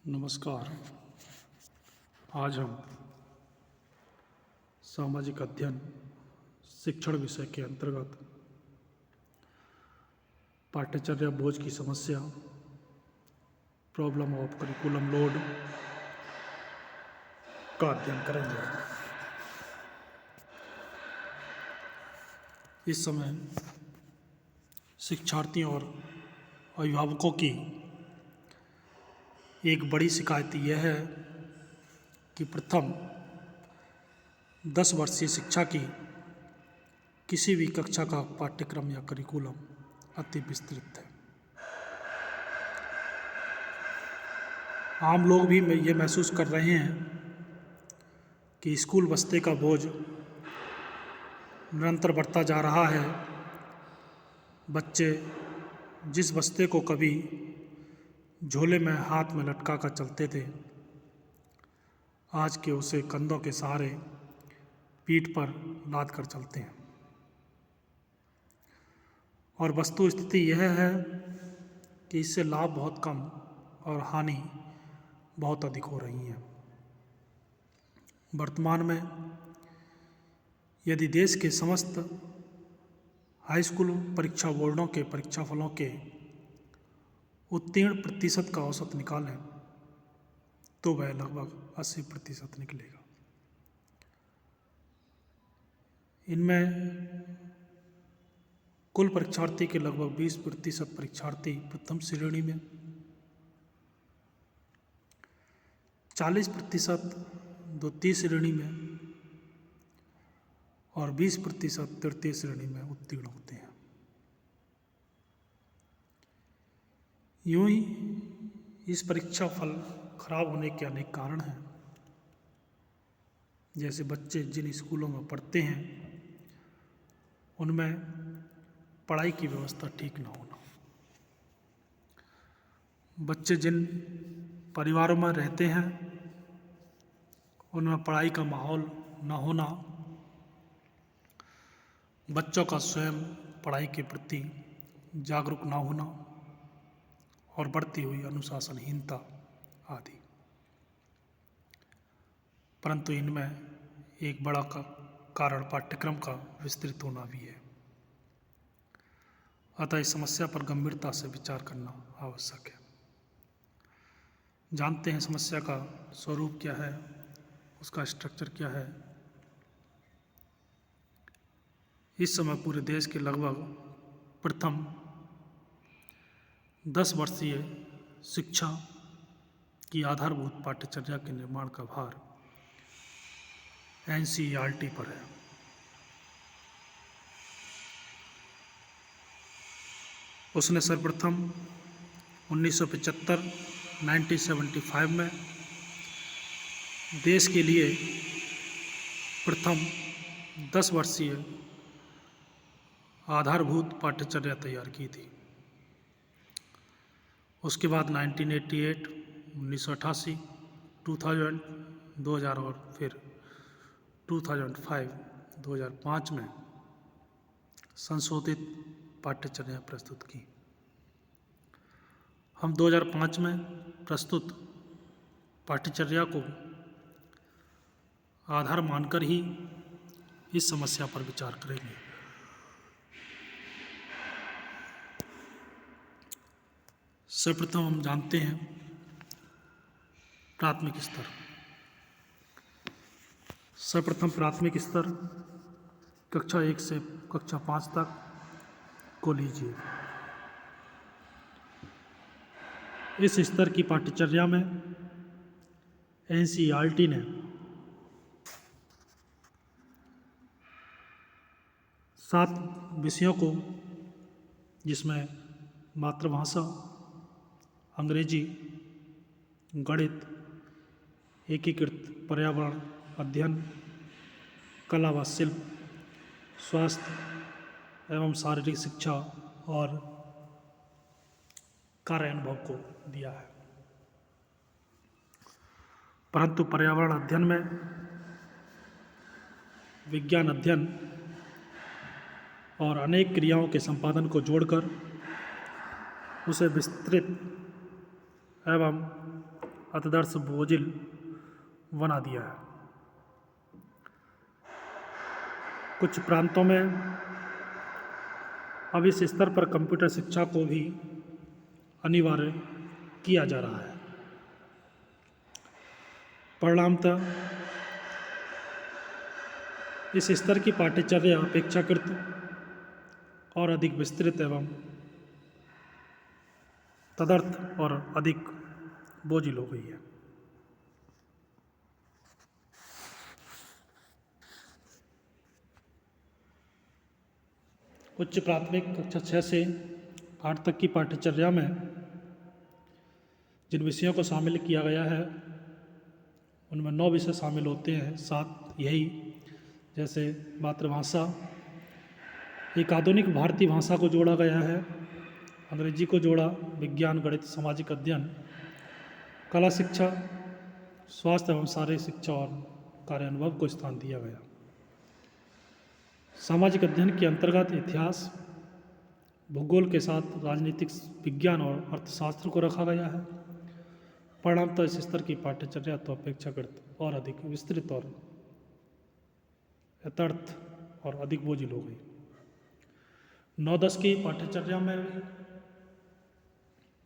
नमस्कार। आज हम सामाजिक अध्ययन शिक्षण विषय के अंतर्गत पाठ्यचर्या बोझ की समस्या, प्रॉब्लम ऑफ करिकुलम लोड का अध्ययन करेंगे। इस समय शिक्षार्थियों और अभिभावकों की एक बड़ी शिकायत यह है कि प्रथम 10 वर्षीय शिक्षा की किसी भी कक्षा का पाठ्यक्रम या करिकुलम अति विस्तृत है। आम लोग भी ये महसूस कर रहे हैं कि स्कूल बस्ते का बोझ निरंतर बढ़ता जा रहा है। बच्चे जिस बस्ते को कभी झोले में हाथ में लटका कर चलते थे, आज के उसे कंधों के सहारे पीठ पर लाद कर चलते हैं। और वस्तु स्थिति यह है कि इससे लाभ बहुत कम और हानि बहुत अधिक हो रही है। वर्तमान में यदि देश के समस्त हाई स्कूल परीक्षा बोर्डों के परीक्षाफलों के उत्तीर्ण प्रतिशत का औसत निकालें तो वह लगभग 80% निकलेगा। इनमें कुल परीक्षार्थी के लगभग 20% परीक्षार्थी प्रथम श्रेणी में, 40% द्वितीय श्रेणी में और 20% तृतीय श्रेणी में उत्तीर्ण होते हैं। यूं ही इस परीक्षा फल खराब होने के अनेक कारण हैं। जैसे बच्चे जिन स्कूलों में पढ़ते हैं उनमें पढ़ाई की व्यवस्था ठीक न होना, बच्चे जिन परिवारों में रहते हैं उनमें पढ़ाई का माहौल न होना, बच्चों का स्वयं पढ़ाई के प्रति जागरूक न होना और बढ़ती हुई अनुशासनहीनता आदि। परंतु इनमें एक बड़ा कारण पाठ्यक्रम का विस्तृत होना भी है। अतः इस समस्या पर गंभीरता से विचार करना आवश्यक है। जानते हैं समस्या का स्वरूप क्या है, उसका स्ट्रक्चर क्या है। इस समय पूरे देश के लगभग प्रथम 10 वर्षीय शिक्षा की आधारभूत पाठ्यचर्या के निर्माण का भार NCERT पर है। उसने सर्वप्रथम 1975 में देश के लिए प्रथम 10 वर्षीय आधारभूत पाठ्यचर्या तैयार की थी। उसके बाद 1988, 1988, 2000, 2000 और फिर 2005, 2005 में संशोधित पाठ्यचर्या प्रस्तुत की। हम 2005 में प्रस्तुत पाठ्यचर्या को आधार मानकर ही इस समस्या पर विचार करेंगे। सर्वप्रथम हम जानते हैं प्राथमिक स्तर। सर्वप्रथम प्राथमिक स्तर कक्षा 1 से कक्षा 5 तक को लीजिए। इस स्तर की पाठ्यचर्या में NCERT ने 7 विषयों को, जिसमें मातृभाषा, अंग्रेजी, गणित, एकीकृत पर्यावरण अध्ययन, कला व शिल्प, स्वास्थ्य एवं शारीरिक शिक्षा और कार्य अनुभव को दिया है। परंतु पर्यावरण अध्ययन में विज्ञान अध्ययन और अनेक क्रियाओं के संपादन को जोड़कर उसे विस्तृत एवं अतिदर्श बोझिल बना दिया है। कुछ प्रांतों में अब इस स्तर पर कंप्यूटर शिक्षा को भी अनिवार्य किया जा रहा है। परिणामतः इस स्तर की पाठ्यचर्या अपेक्षाकृत और अधिक विस्तृत एवं तदर्थ और अधिक बोझिल हो गई है। उच्च प्राथमिक कक्षा 6 से 8 तक की पाठ्यचर्या में जिन विषयों को शामिल किया गया है उनमें 9 विषय शामिल होते हैं। 7 यही जैसे मातृभाषा, एक आधुनिक भारतीय भाषा को जोड़ा गया है, अंग्रेजी को जोड़ा, विज्ञान, गणित, सामाजिक अध्ययन, कला शिक्षा, स्वास्थ्य एवं शारीरिक शिक्षा और कार्यानुभव को स्थान दिया गया। सामाजिक अध्ययन के अंतर्गत इतिहास, भूगोल के साथ राजनीतिक विज्ञान और अर्थशास्त्र को रखा गया है। परिणामतः इस स्तर की पाठ्यचर्या तो अपेक्षाकृत और अधिक विस्तृत और यथार्थ और अधिक बोझिल हो गई। 9-10 की पाठ्यचर्या में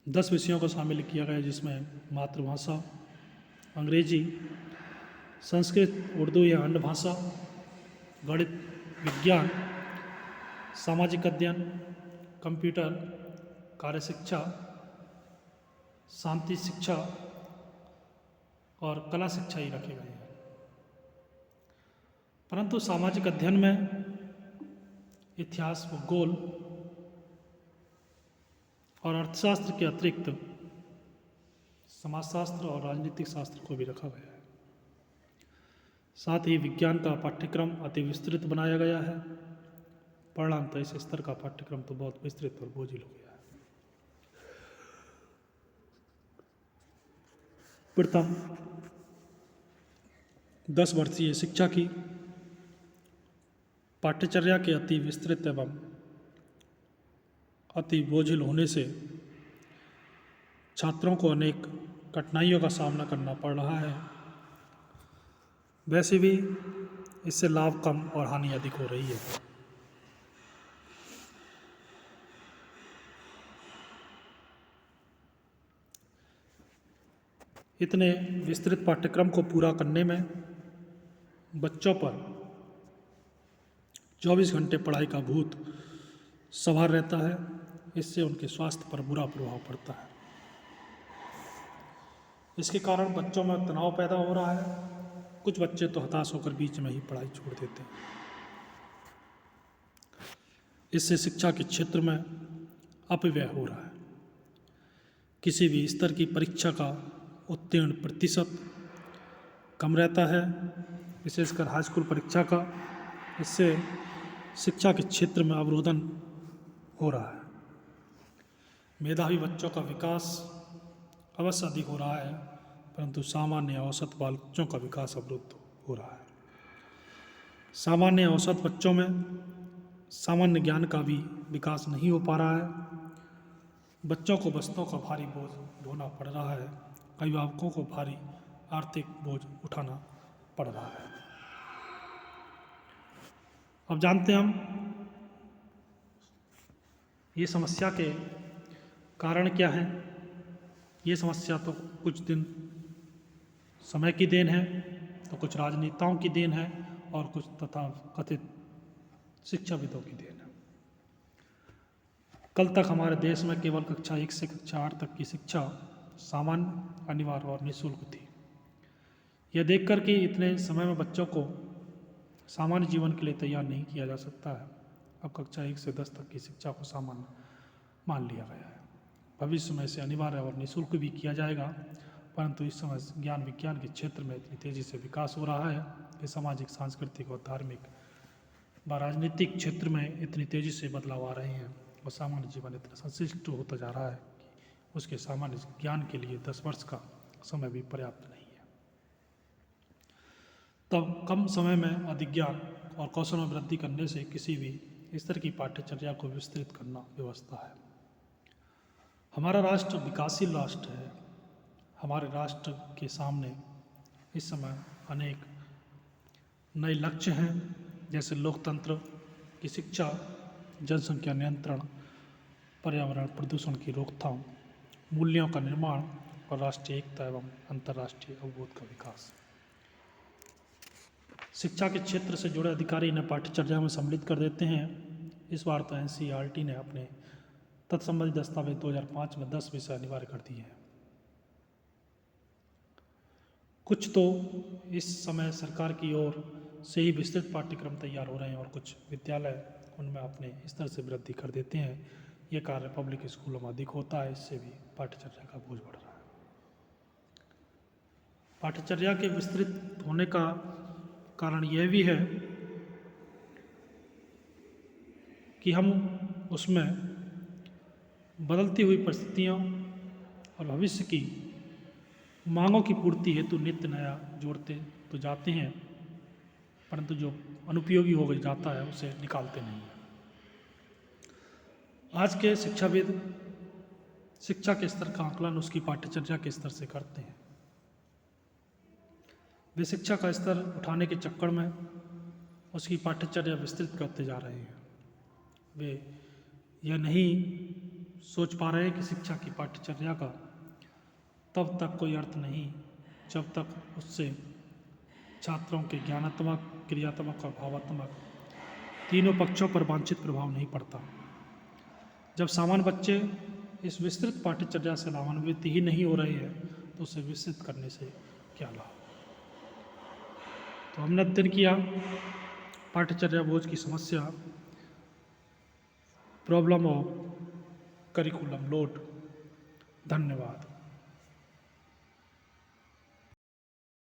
10 विषयों को शामिल किया गया, जिसमें मातृभाषा, अंग्रेजी, संस्कृत, उर्दू या अन्य भाषा, गणित, विज्ञान, सामाजिक अध्ययन, कंप्यूटर, कार्य शिक्षा, शांति शिक्षा और कला शिक्षा ही रखे गए हैं। परंतु सामाजिक अध्ययन में इतिहास, भूगोल और अर्थशास्त्र के अतिरिक्त समाजशास्त्र और राजनीतिक शास्त्र को भी रखा गया है। साथ ही विज्ञान का पाठ्यक्रम अति विस्तृत बनाया गया है। परिणामतः इस स्तर का पाठ्यक्रम तो बहुत विस्तृत और बोझिल हो गया है। प्रथम 10 वर्षीय शिक्षा की पाठ्यचर्या के अति विस्तृत एवं अति बोझिल होने से छात्रों को अनेक कठिनाइयों का सामना करना पड़ रहा है। वैसे भी इससे लाभ कम और हानि अधिक हो रही है। इतने विस्तृत पाठ्यक्रम को पूरा करने में बच्चों पर 24 घंटे पढ़ाई का भूत सवार रहता है। इससे उनके स्वास्थ्य पर बुरा प्रभाव पड़ता है। इसके कारण बच्चों में तनाव पैदा हो रहा है। कुछ बच्चे तो हताश होकर बीच में ही पढ़ाई छोड़ देते हैं। इससे शिक्षा के क्षेत्र में अपव्यय हो रहा है। किसी भी स्तर की परीक्षा का उत्तीर्ण प्रतिशत कम रहता है, विशेषकर हाई स्कूल परीक्षा का। इससे शिक्षा के क्षेत्र में अवरोधन हो रहा है। मेधावी बच्चों का विकास अवश्य अधिक हो रहा है, परंतु सामान्य औसत बच्चों का विकास अवरुद्ध हो रहा है। सामान्य औसत बच्चों में सामान्य ज्ञान का भी विकास नहीं हो पा रहा है। बच्चों को बस्तों का भारी बोझ ढोना पड़ रहा है। अभिभावकों को भारी आर्थिक बोझ उठाना पड़ रहा है। अब जानते हैं हम ये समस्या के कारण क्या है। ये समस्या तो कुछ दिन समय की देन है, तो कुछ राजनेताओं की देन है और कुछ तथा कथित शिक्षाविदों की देन है। कल तक हमारे देश में केवल कक्षा 1 से कक्षा 8 तक की शिक्षा सामान्य, अनिवार्य और निःशुल्क थी। यह देखकर कि इतने समय में बच्चों को सामान्य जीवन के लिए तैयार नहीं किया जा सकता है, अब कक्षा 1 से 10 तक की शिक्षा को सामान्य मान लिया गया है। भविष्य में इसे अनिवार्य और निःशुल्क भी किया जाएगा, परंतु इस समय ज्ञान विज्ञान के क्षेत्र में इतनी तेज़ी से विकास हो रहा है कि सामाजिक, सांस्कृतिक और धार्मिक व राजनीतिक क्षेत्र में इतनी तेज़ी से बदलाव आ रहे हैं और सामान्य जीवन इतना संश्लिष्ट होता जा रहा है कि उसके सामान्य ज्ञान के लिए 10 वर्ष का समय भी पर्याप्त नहीं है। तब कम समय में अधिक ज्ञान और कौशल में वृद्धि करने से किसी भी स्तर की पाठ्यचर्या को विस्तृत करना व्यवस्था है। हमारा राष्ट्र विकासशील राष्ट्र है। हमारे राष्ट्र के सामने इस समय अनेक नए लक्ष्य हैं, जैसे लोकतंत्र की शिक्षा, जनसंख्या नियंत्रण, पर्यावरण प्रदूषण की रोकथाम, मूल्यों का निर्माण और राष्ट्रीय एकता एवं अंतर्राष्ट्रीय अवबोध का विकास। शिक्षा के क्षेत्र से जुड़े अधिकारी इन्हें पाठ्यचर्या में सम्मिलित कर देते हैं। इस बार तो NCERT ने अपने तत्संबंधी दस्तावेज 2005 में 10 विषय अनिवार्य कर दिए हैं। कुछ तो इस समय सरकार की ओर से ही विस्तृत पाठ्यक्रम तैयार हो रहे हैं और कुछ विद्यालय उनमें अपने स्तर से वृद्धि कर देते हैं। ये कार्य पब्लिक स्कूलों में अधिक होता है, इससे भी पाठ्यचर्या का बोझ बढ़ रहा है। पाठ्यचर्या के विस्तृत होने का कारण यह भी है कि हम उसमें बदलती हुई परिस्थितियों और भविष्य की मांगों की पूर्ति हेतु नित्य नया जोड़ते तो जाते हैं, परंतु जो अनुपयोगी हो जाता है उसे निकालते नहीं हैं। आज के शिक्षाविद शिक्षा के स्तर का आकलन उसकी पाठ्यचर्या के स्तर से करते हैं। वे शिक्षा का स्तर उठाने के चक्कर में उसकी पाठ्यचर्या विस्तृत करते जा रहे हैं। वे यह नहीं सोच पा रहे कि शिक्षा की पाठ्यचर्या का तब तक कोई अर्थ नहीं जब तक उससे छात्रों के ज्ञानात्मक, क्रियात्मक और भावात्मक तीनों पक्षों पर वांछित प्रभाव नहीं पड़ता। जब सामान्य बच्चे इस विस्तृत पाठ्यचर्या से लाभान्वित ही नहीं हो रहे हैं तो उसे विस्तृत करने से क्या लाभ। तो हमने अध्ययन किया पाठ्यचर्या बोझ की समस्या, प्रॉब्लम ऑफ करिकुलम लोड। धन्यवाद।